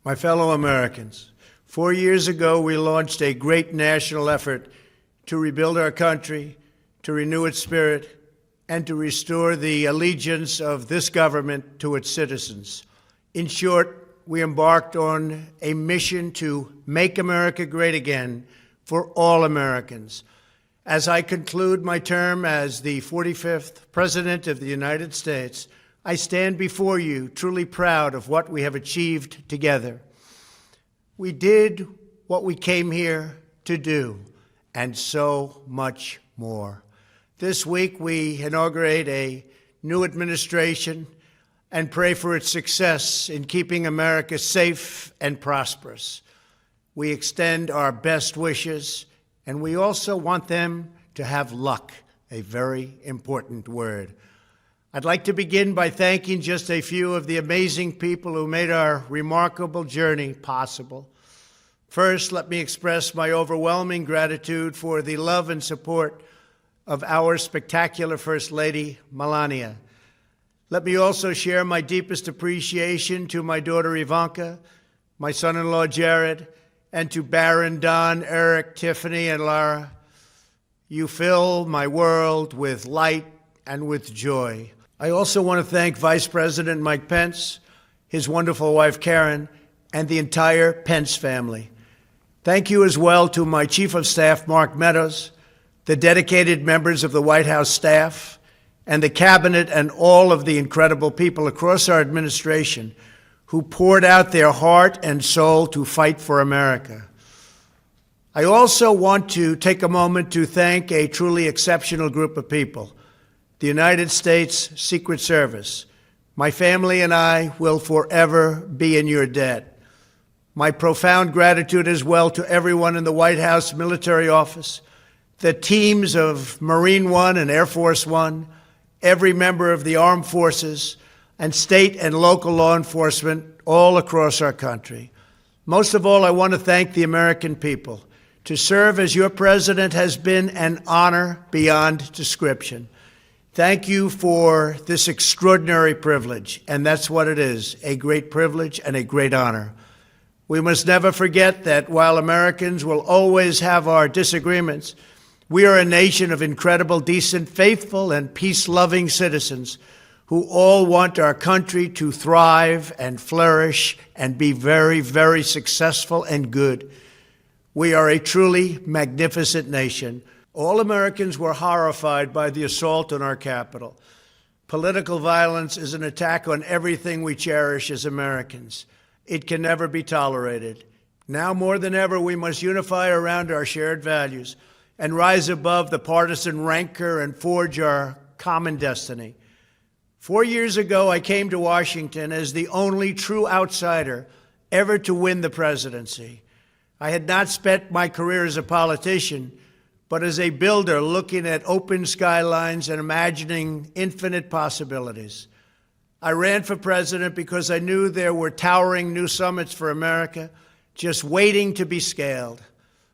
My fellow Americans, 4 years ago, we launched a great national effort to rebuild our country, to renew its spirit, and to restore the allegiance of this government to its citizens. In short, we embarked on a mission to make America great again for all Americans. As I conclude my term as the 45th President of the United States, I stand before you truly proud of what we have achieved together. We did what we came here to do, and so much more. This week, we inaugurate a new administration and pray for its success in keeping America safe and prosperous. We extend our best wishes, and we also want them to have luck, a very important word. I'd like to begin by thanking just a few of the amazing people who made our remarkable journey possible. First, let me express my overwhelming gratitude for the love and support of our spectacular First Lady, Melania. Let me also share my deepest appreciation to my daughter Ivanka, my son-in-law Jared, and to Barron, Don, Eric, Tiffany, and Lara. You fill my world with light and with joy. I also want to thank Vice President Mike Pence, his wonderful wife Karen, and the entire Pence family. Thank you as well to my Chief of Staff, Mark Meadows, the dedicated members of the White House staff, and the Cabinet, and all of the incredible people across our administration who poured out their heart and soul to fight for America. I also want to take a moment to thank a truly exceptional group of people, the United States Secret Service. My family and I will forever be in your debt. My profound gratitude as well to everyone in the White House Military Office, the teams of Marine One and Air Force One, every member of the armed forces, and state and local law enforcement all across our country. Most of all, I want to thank the American people. To serve as your president has been an honor beyond description. Thank you for this extraordinary privilege, and that's what it is, a great privilege and a great honor. We must never forget that while Americans will always have our disagreements, we are a nation of incredible, decent, faithful, and peace-loving citizens who all want our country to thrive and flourish and be very, very successful and good. We are a truly magnificent nation. All Americans were horrified by the assault on our Capitol. Political violence is an attack on everything we cherish as Americans. It can never be tolerated. Now more than ever, we must unify around our shared values and rise above the partisan rancor and forge our common destiny. 4 years ago, I came to Washington as the only true outsider ever to win the presidency. I had not spent my career as a politician, but as a builder looking at open skylines and imagining infinite possibilities. I ran for president because I knew there were towering new summits for America just waiting to be scaled.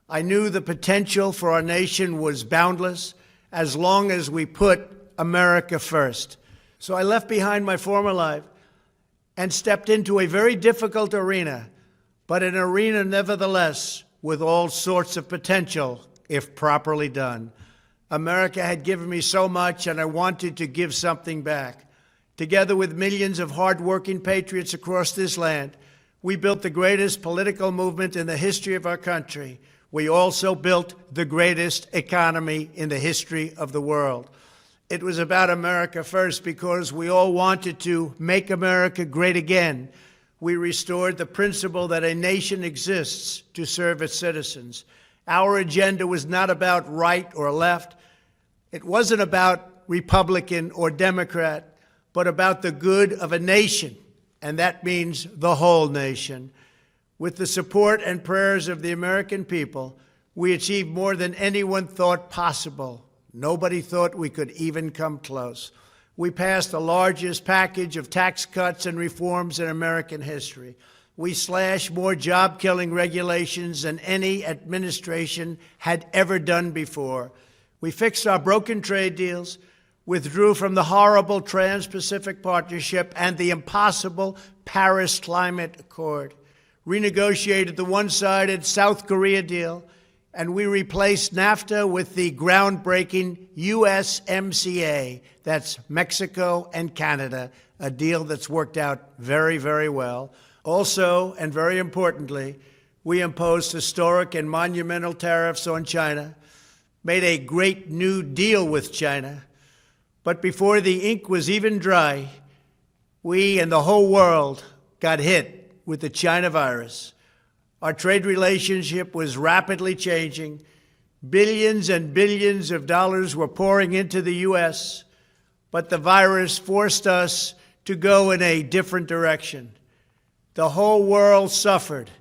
I knew the potential for our nation was boundless as long as we put America first. So I left behind my former life and stepped into a very difficult arena, but an arena nevertheless with all sorts of potential if properly done. America had given me so much, and I wanted to give something back. Together with millions of hardworking patriots across this land, we built the greatest political movement in the history of our country. We also built the greatest economy in the history of the world. It was about America first because we all wanted to make America great again. We restored the principle that a nation exists to serve its citizens. Our agenda was not about right or left. It wasn't about Republican or Democrat, but about the good of a nation, and that means the whole nation. With the support and prayers of the American people, we achieved more than anyone thought possible. Nobody thought we could even come close. We passed the largest package of tax cuts and reforms in American history. We slashed more job-killing regulations than any administration had ever done before. We fixed our broken trade deals, withdrew from the horrible Trans-Pacific Partnership and the impossible Paris Climate Accord, renegotiated the one-sided South Korea deal, and we replaced NAFTA with the groundbreaking USMCA. That's Mexico and Canada, a deal that's worked out very, very well. Also, and very importantly, we imposed historic and monumental tariffs on China, made a great new deal with China. But before the ink was even dry, we and the whole world got hit with the China virus. Our trade relationship was rapidly changing. Billions and billions of dollars were pouring into the U.S., but the virus forced us to go in a different direction. The whole world suffered,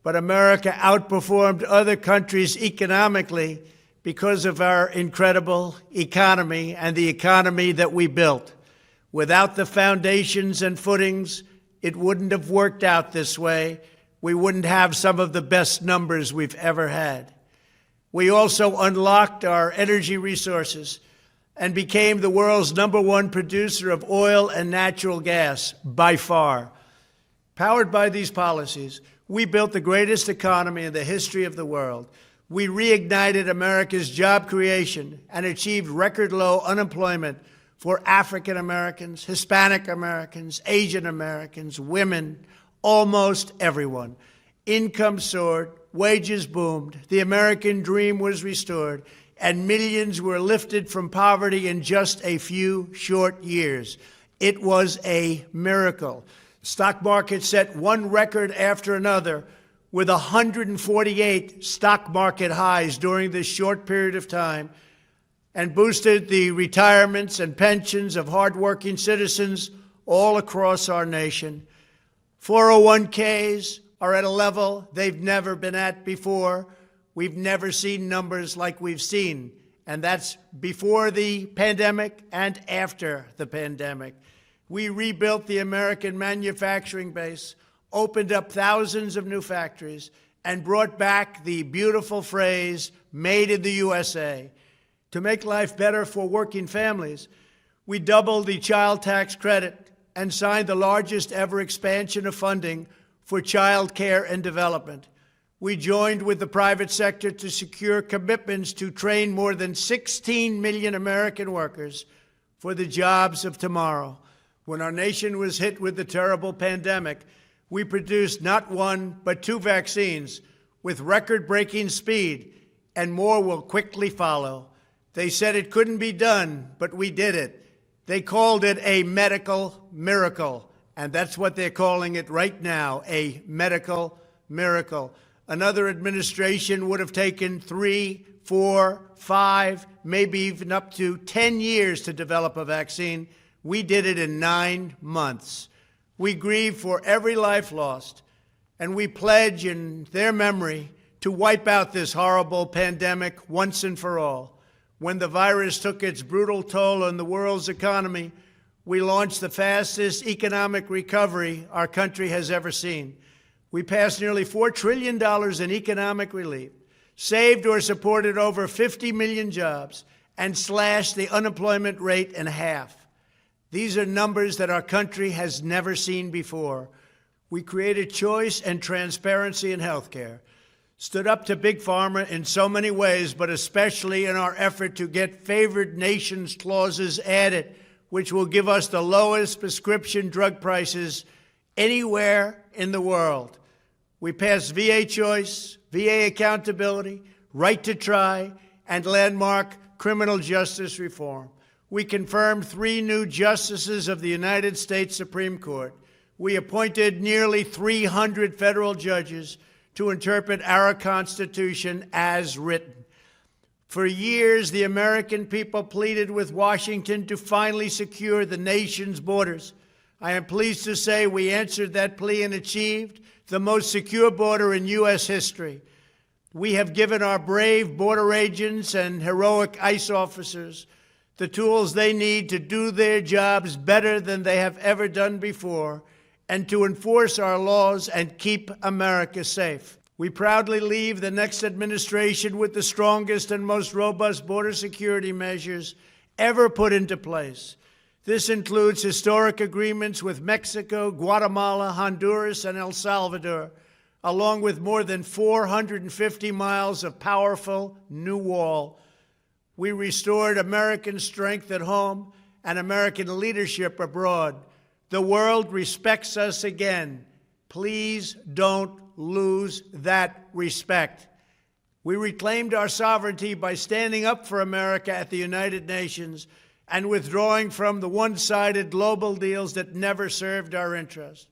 but America outperformed other countries economically because of our incredible economy and the economy that we built. Without the foundations and footings, it wouldn't have worked out this way. We wouldn't have some of the best numbers we've ever had. We also unlocked our energy resources and became the world's #1 producer of oil and natural gas, by far. Powered by these policies, we built the greatest economy in the history of the world. We reignited America's job creation and achieved record low unemployment for African Americans, Hispanic Americans, Asian Americans, women, almost everyone. Income soared, wages boomed, the American dream was restored, and millions were lifted from poverty in just a few short years. It was a miracle. The stock market set one record after another, with 148 stock market highs during this short period of time, and boosted the retirements and pensions of hardworking citizens all across our nation. 401ks are at a level they've never been at before. We've never seen numbers like we've seen, and that's before the pandemic and after the pandemic. We rebuilt the American manufacturing base, opened up thousands of new factories, and brought back the beautiful phrase, "Made in the USA." To make life better for working families, we doubled the child tax credit and signed the largest ever expansion of funding for child care and development. We joined with the private sector to secure commitments to train more than 16 million American workers for the jobs of tomorrow. When our nation was hit with the terrible pandemic, we produced not one, but 2 vaccines with record-breaking speed, and more will quickly follow. They said it couldn't be done, but we did it. They called it a medical miracle, and that's what they're calling it right now, a medical miracle. Another administration would have taken 3, 4, 5, maybe even up to 10 years to develop a vaccine. We did it in 9 months. We grieve for every life lost, and we pledge in their memory to wipe out this horrible pandemic once and for all. When the virus took its brutal toll on the world's economy, we launched the fastest economic recovery our country has ever seen. We passed nearly $4 trillion in economic relief, saved or supported over 50 million jobs, and slashed the unemployment rate in half. These are numbers that our country has never seen before. We created choice and transparency in healthcare, stood up to Big Pharma in so many ways, but especially in our effort to get favored nations clauses added, which will give us the lowest prescription drug prices anywhere in the world. We passed VA choice, VA accountability, right to try, and landmark criminal justice reform. We confirmed 3 new justices of the United States Supreme Court. We appointed nearly 300 federal judges to interpret our Constitution as written. For years, the American people pleaded with Washington to finally secure the nation's borders. I am pleased to say we answered that plea and achieved the most secure border in U.S. history. We have given our brave border agents and heroic ICE officers the tools they need to do their jobs better than they have ever done before, and to enforce our laws and keep America safe. We proudly leave the next administration with the strongest and most robust border security measures ever put into place. This includes historic agreements with Mexico, Guatemala, Honduras, and El Salvador, along with more than 450 miles of powerful new wall. We restored American strength at home and American leadership abroad. The world respects us again. Please don't lose that respect. We reclaimed our sovereignty by standing up for America at the United Nations and withdrawing from the one-sided global deals that never served our interest.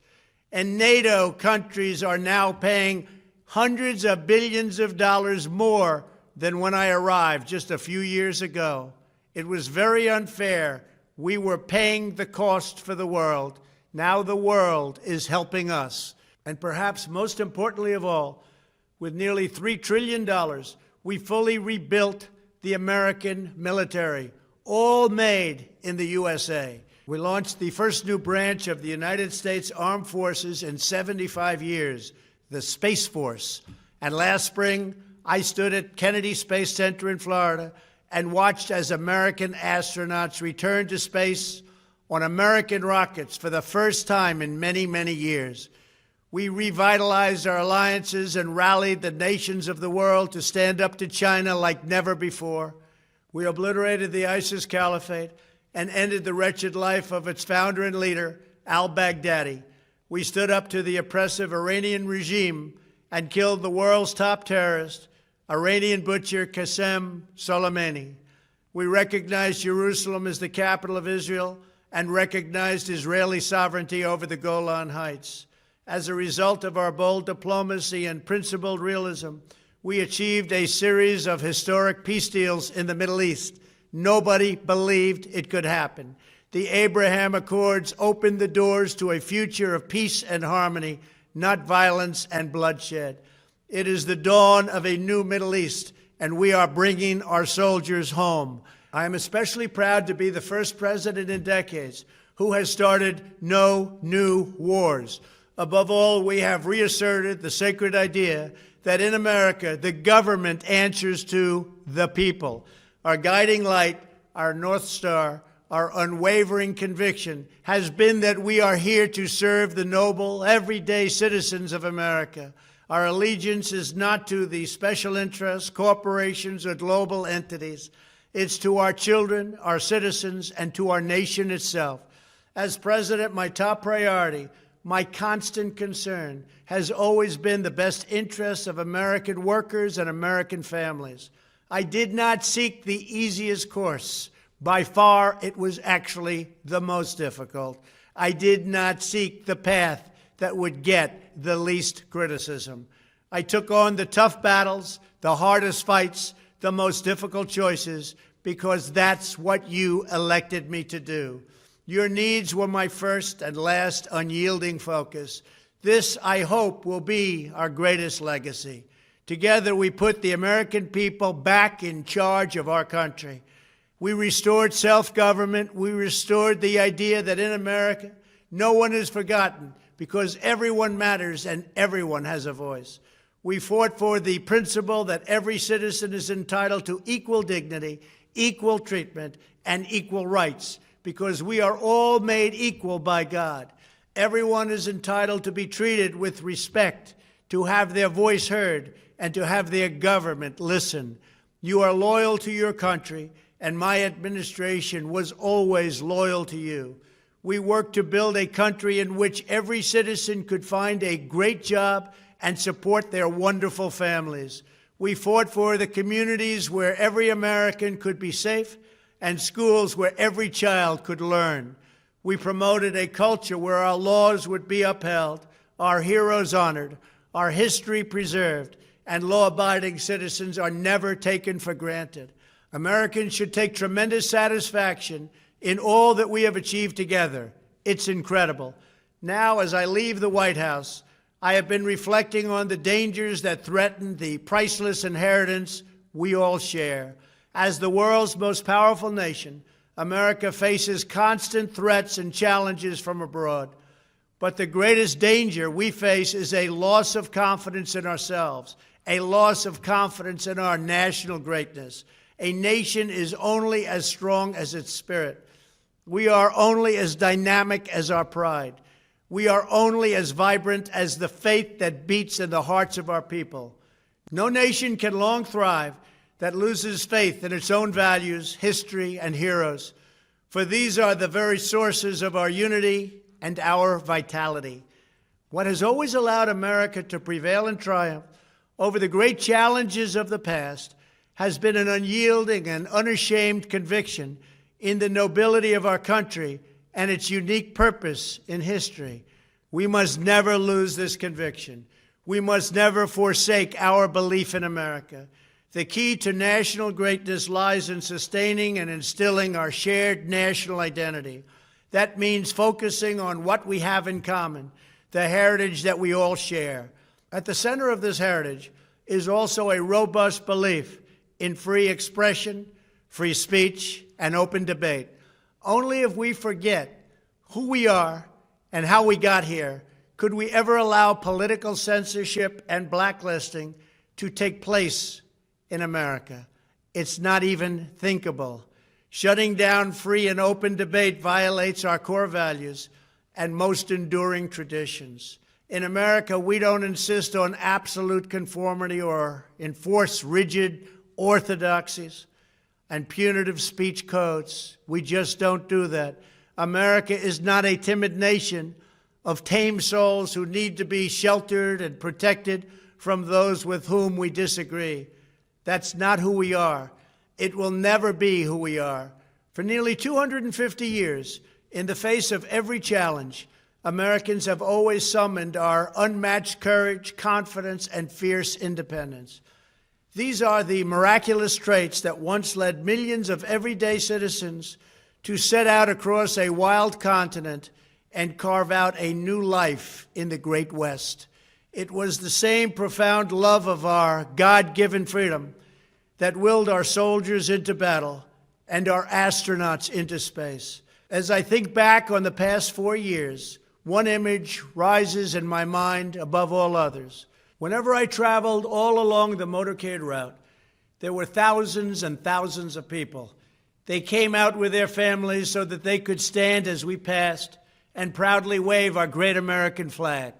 And NATO countries are now paying hundreds of billions of dollars more than when I arrived just a few years ago. It was very unfair. We were paying the cost for the world. Now the world is helping us. And perhaps most importantly of all, with nearly $3 trillion, we fully rebuilt the American military, all made in the USA. We launched the first new branch of the United States Armed Forces in 75 years, the Space Force. And last spring, I stood at Kennedy Space Center in Florida and watched as American astronauts returned to space on American rockets for the first time in many, many years. We revitalized our alliances and rallied the nations of the world to stand up to China like never before. We obliterated the ISIS caliphate and ended the wretched life of its founder and leader, al-Baghdadi. We stood up to the oppressive Iranian regime and killed the world's top terrorist, Iranian butcher Qasem Soleimani. We recognized Jerusalem as the capital of Israel and recognized Israeli sovereignty over the Golan Heights. As a result of our bold diplomacy and principled realism, we achieved a series of historic peace deals in the Middle East. Nobody believed it could happen. The Abraham Accords opened the doors to a future of peace and harmony, not violence and bloodshed. It is the dawn of a new Middle East, and we are bringing our soldiers home. I am especially proud to be the first president in decades who has started no new wars. Above all, we have reasserted the sacred idea that in America, the government answers to the people. Our guiding light, our North Star, our unwavering conviction has been that we are here to serve the noble, everyday citizens of America. Our allegiance is not to the special interests, corporations, or global entities. It's to our children, our citizens, and to our nation itself. As president, my top priority, my constant concern, has always been the best interests of American workers and American families. I did not seek the easiest course. By far, it was actually the most difficult. I did not seek the path that would get the least criticism. I took on the tough battles, the hardest fights, the most difficult choices, because that's what you elected me to do. Your needs were my first and last unyielding focus. This, I hope, will be our greatest legacy. Together, we put the American people back in charge of our country. We restored self-government. We restored the idea that in America, no one is forgotten because everyone matters and everyone has a voice. We fought for the principle that every citizen is entitled to equal dignity, equal treatment, and equal rights, because we are all made equal by God. Everyone is entitled to be treated with respect, to have their voice heard, and to have their government listen. You are loyal to your country, and my administration was always loyal to you. We worked to build a country in which every citizen could find a great job and support their wonderful families. We fought for the communities where every American could be safe and schools where every child could learn. We promoted a culture where our laws would be upheld, our heroes honored, our history preserved, and law-abiding citizens are never taken for granted. Americans should take tremendous satisfaction in all that we have achieved together. It's incredible. Now, as I leave the White House, I have been reflecting on the dangers that threaten the priceless inheritance we all share. As the world's most powerful nation, America faces constant threats and challenges from abroad. But the greatest danger we face is a loss of confidence in ourselves, a loss of confidence in our national greatness. A nation is only as strong as its spirit. We are only as dynamic as our pride. We are only as vibrant as the faith that beats in the hearts of our people. No nation can long thrive that loses faith in its own values, history, and heroes, for these are the very sources of our unity and our vitality. What has always allowed America to prevail and triumph over the great challenges of the past has been an unyielding and unashamed conviction in the nobility of our country and its unique purpose in history. We must never lose this conviction. We must never forsake our belief in America. The key to national greatness lies in sustaining and instilling our shared national identity. That means focusing on what we have in common, the heritage that we all share. At the center of this heritage is also a robust belief in free expression, free speech, and open debate. Only if we forget who we are and how we got here could we ever allow political censorship and blacklisting to take place in America. It's not even thinkable. Shutting down free and open debate violates our core values and most enduring traditions. In America, we don't insist on absolute conformity or enforce rigid orthodoxies and punitive speech codes. We just don't do that. America is not a timid nation of tame souls who need to be sheltered and protected from those with whom we disagree. That's not who we are. It will never be who we are. For nearly 250 years, in the face of every challenge, Americans have always summoned our unmatched courage, confidence, and fierce independence. These are the miraculous traits that once led millions of everyday citizens to set out across a wild continent and carve out a new life in the Great West. It was the same profound love of our God-given freedom that willed our soldiers into battle and our astronauts into space. As I think back on the past 4 years, one image rises in my mind above all others. Whenever I traveled all along the motorcade route, there were thousands and thousands of people. They came out with their families so that they could stand as we passed and proudly wave our great American flag.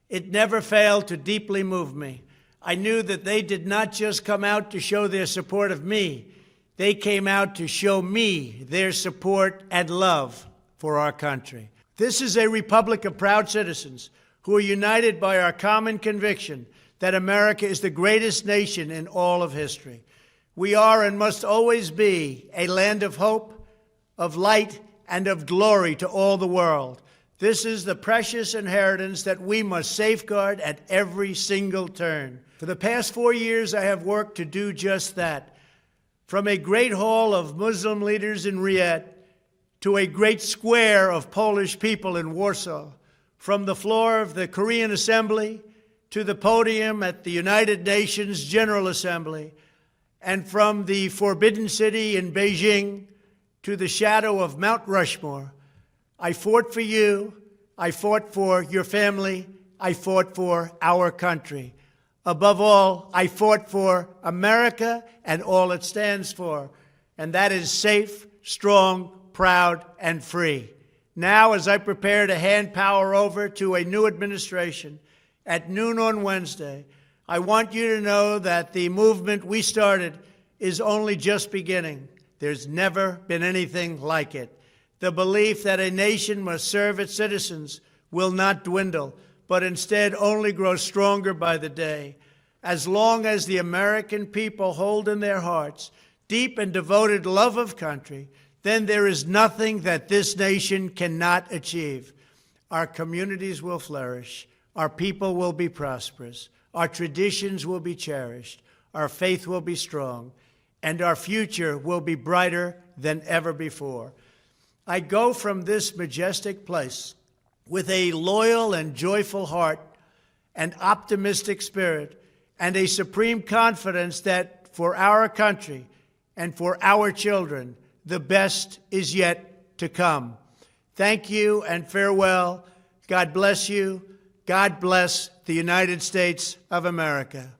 It never failed to deeply move me. I knew that they did not just come out to show their support of me. They came out to show me their support and love for our country. This is a republic of proud citizens who are united by our common conviction that America is the greatest nation in all of history. We are and must always be a land of hope, of light, and of glory to all the world. This is the precious inheritance that we must safeguard at every single turn. For the past 4 years, I have worked to do just that. From a great hall of Muslim leaders in Riyadh to a great square of Polish people in Warsaw, from the floor of the Korean Assembly to the podium at the United Nations General Assembly, and from the Forbidden City in Beijing to the shadow of Mount Rushmore, I fought for you, I fought for your family, I fought for our country. Above all, I fought for America and all it stands for, and that is safe, strong, proud, and free. Now, as I prepare to hand power over to a new administration at noon on Wednesday, I want you to know that the movement we started is only just beginning. There's never been anything like it. The belief that a nation must serve its citizens will not dwindle, but instead only grow stronger by the day. As long as the American people hold in their hearts deep and devoted love of country, then there is nothing that this nation cannot achieve. Our communities will flourish, our people will be prosperous, our traditions will be cherished, our faith will be strong, and our future will be brighter than ever before. I go from this majestic place with a loyal and joyful heart, an optimistic spirit, and a supreme confidence that for our country and for our children, the best is yet to come. Thank you and farewell. God bless you. God bless the United States of America.